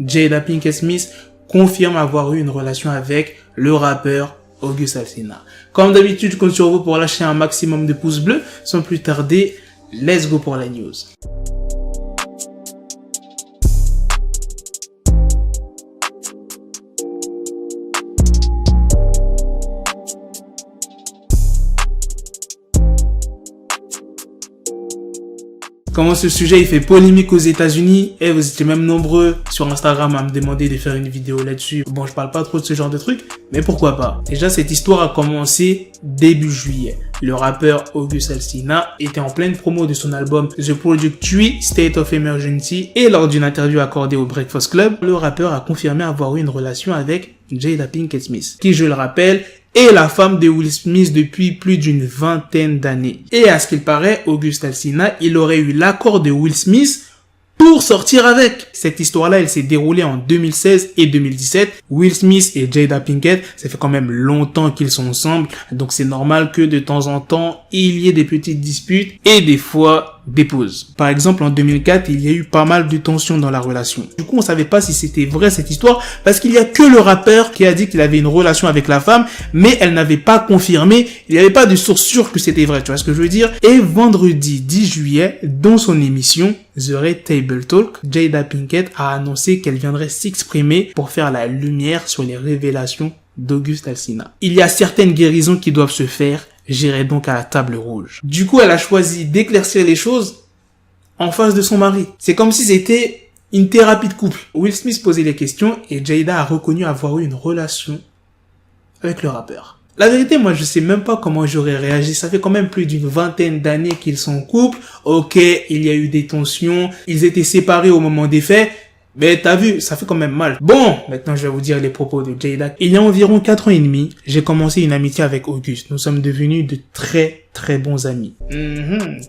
Jada Pinkett Smith confirme avoir eu une relation avec le rappeur August Alsina. Comme d'habitude, je compte sur vous pour lâcher un maximum de pouces bleus. Sans plus tarder, let's go pour la news. Comment ce sujet il fait polémique aux États-Unis et vous étiez même nombreux sur Instagram à me demander de faire une vidéo là-dessus. Bon, je parle pas trop de ce genre de truc, mais pourquoi pas. Déjà, cette histoire a commencé début juillet. Le rappeur August Alsina était en pleine promo de son album The Project 3 State of Emergency et lors d'une interview accordée au Breakfast Club, le rappeur a confirmé avoir eu une relation avec Jada Pinkett Smith, qui, je le rappelle, est la femme de Will Smith depuis plus d'une vingtaine d'années. Et à ce qu'il paraît, August Alsina, il aurait eu l'accord de Will Smith pour sortir avec. Cette histoire-là, elle s'est déroulée en 2016 et 2017. Will Smith et Jada Pinkett, ça fait quand même longtemps qu'ils sont ensemble, donc c'est normal que de temps en temps, il y ait des petites disputes et des fois des pauses. Par exemple, en 2004, il y a eu pas mal de tensions dans la relation. Du coup, on savait pas si c'était vrai cette histoire parce qu'il y a que le rappeur qui a dit qu'il avait une relation avec la femme, mais elle n'avait pas confirmé. Il n'y avait pas de source sûre que c'était vrai. Tu vois ce que je veux dire? Et vendredi 10 juillet, dans son émission The Red Table Talk, Jada Pinkett a annoncé qu'elle viendrait s'exprimer pour faire la lumière sur les révélations d'August Alsina. Il y a certaines guérisons qui doivent se faire. J'irai donc à la table rouge. Du coup, elle a choisi d'éclaircir les choses en face de son mari. C'est comme si c'était une thérapie de couple. Will Smith posait les questions et Jada a reconnu avoir eu une relation avec le rappeur. La vérité, moi, je sais même pas comment j'aurais réagi. Ça fait quand même plus d'une vingtaine d'années qu'ils sont en couple. Ok, il y a eu des tensions. Ils étaient séparés au moment des faits. Mais t'as vu, ça fait quand même mal. Bon, maintenant je vais vous dire les propos de Jada. Il y a environ 4 ans et demi, j'ai commencé une amitié avec August. Nous sommes devenus de très bons amis.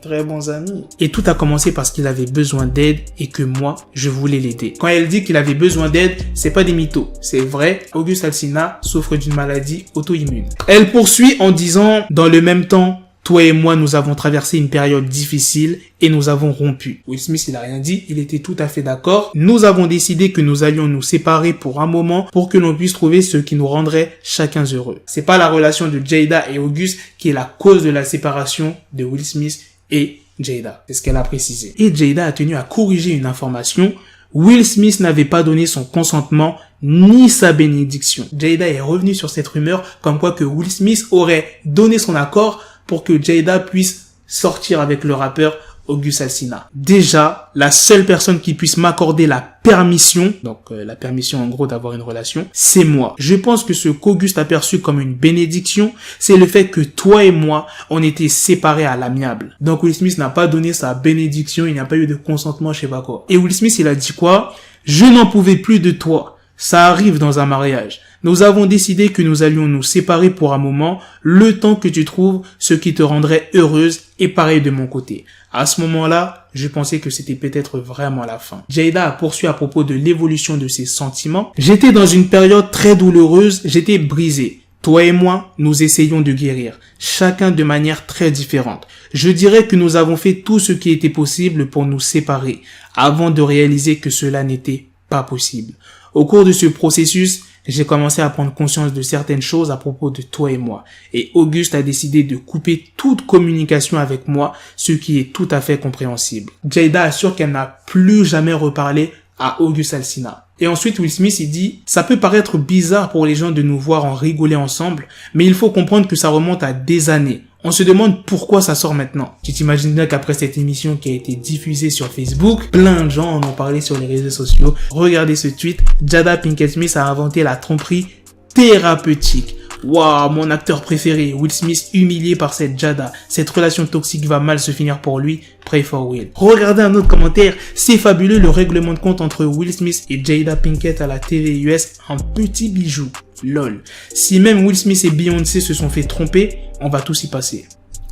Très bons amis. Et tout a commencé parce qu'il avait besoin d'aide et que moi, je voulais l'aider. Quand elle dit qu'il avait besoin d'aide, c'est pas des mythos. C'est vrai, August Alsina souffre d'une maladie auto-immune. Elle poursuit en disant, dans le même temps, toi et moi, nous avons traversé une période difficile et nous avons rompu. Will Smith, il a rien dit, il était tout à fait d'accord. Nous avons décidé que nous allions nous séparer pour un moment pour que l'on puisse trouver ce qui nous rendrait chacun heureux. C'est pas la relation de Jada et August qui est la cause de la séparation de Will Smith et Jada. C'est ce qu'elle a précisé. Et Jada a tenu à corriger une information. Will Smith n'avait pas donné son consentement ni sa bénédiction. Jada est revenue sur cette rumeur comme quoi que Will Smith aurait donné son accord pour que Jada puisse sortir avec le rappeur August Alsina. Déjà, la seule personne qui puisse m'accorder la permission, donc la permission en gros d'avoir une relation, c'est moi. Je pense que ce qu'August a perçu comme une bénédiction, c'est le fait que toi et moi, on était séparés à l'amiable. Donc Will Smith n'a pas donné sa bénédiction, il n'y a pas eu de consentement, je sais pas quoi. Et Will Smith, il a dit quoi? Je n'en pouvais plus de toi. Ça arrive dans un mariage. Nous avons décidé que nous allions nous séparer pour un moment, le temps que tu trouves ce qui te rendrait heureuse et pareil de mon côté. À ce moment-là, je pensais que c'était peut-être vraiment la fin. Jada a poursuivi à propos de l'évolution de ses sentiments. J'étais dans une période très douloureuse, j'étais brisé. Toi et moi, nous essayons de guérir, chacun de manière très différente. Je dirais que nous avons fait tout ce qui était possible pour nous séparer, avant de réaliser que cela n'était pas possible. Au cours de ce processus, j'ai commencé à prendre conscience de certaines choses à propos de toi et moi. Et August a décidé de couper toute communication avec moi, ce qui est tout à fait compréhensible. Jada assure qu'elle n'a plus jamais reparlé à August Alsina. Et ensuite, Will Smith, il dit, ça peut paraître bizarre pour les gens de nous voir en rigoler ensemble, mais il faut comprendre que ça remonte à des années. On se demande pourquoi ça sort maintenant. Tu t'imagines bien qu'après cette émission qui a été diffusée sur Facebook, plein de gens en ont parlé sur les réseaux sociaux. Regardez ce tweet. Jada Pinkett Smith a inventé la tromperie thérapeutique. Waouh, mon acteur préféré, Will Smith humilié par cette Jada. Cette relation toxique va mal se finir pour lui. Pray for Will. Regardez un autre commentaire. C'est fabuleux le règlement de compte entre Will Smith et Jada Pinkett à la TV US. Un petit bijou. Lol. Si même Will Smith et Beyoncé se sont fait tromper, on va tous y passer.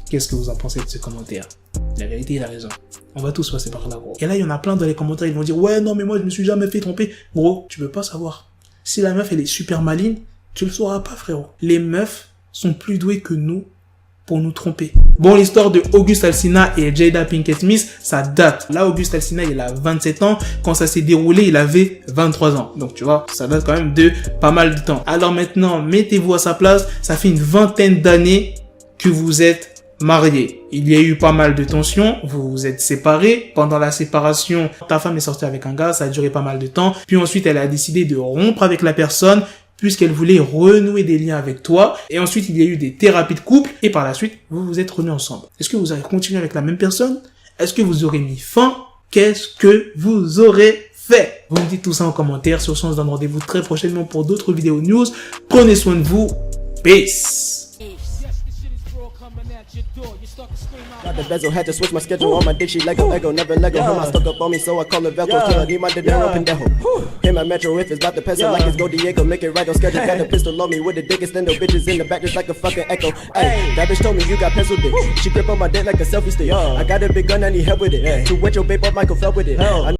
Qu'est-ce que vous en pensez de ce commentaire? La vérité, il a raison. On va tous passer par là, gros. Et là, il y en a plein dans les commentaires, ils vont dire, ouais, non, mais moi, je me suis jamais fait tromper. Gros, tu peux pas savoir. Si la meuf, elle est super maligne, tu le sauras pas, frérot. Les meufs sont plus douées que nous pour nous tromper. Bon, l'histoire de August Alsina et Jada Pinkett Smith, ça date. Là, August Alsina, il a 27 ans. Quand ça s'est déroulé, il avait 23 ans. Donc, tu vois, ça date quand même de pas mal de temps. Alors maintenant, mettez-vous à sa place. Ça fait une vingtaine d'années que vous êtes mariés. Il y a eu pas mal de tensions. Vous vous êtes séparés. Pendant la séparation, ta femme est sortie avec un gars. Ça a duré pas mal de temps. Puis ensuite, elle a décidé de rompre avec la personne, puisqu'elle voulait renouer des liens avec toi. Et ensuite, il y a eu des thérapies de couple. Et par la suite, vous vous êtes remis ensemble. Est-ce que vous allez continuer avec la même personne? Est-ce que vous aurez mis fin? Qu'est-ce que vous aurez fait? Vous me dites tout ça en commentaire. Sur ce, on se donne rendez-vous très prochainement pour d'autres vidéos news. Prenez soin de vous. Peace. Got the bezel, had to switch my schedule on my dick, she Lego, never Lego. Him, I stuck up on me, so I call it Velcro. Killer, need my dinero, pendejo. Him, my metro, if it's about to peso, like it's Go Diego, make it right on schedule. Got a pistol on me with the dick extendo, bitches in the back just like a fucking echo. Hey, that bitch told me you got pencil dick. She grip on my dick like a selfie stick. I got a big gun, I need help with it. To wet your babe up, Michael fell with it.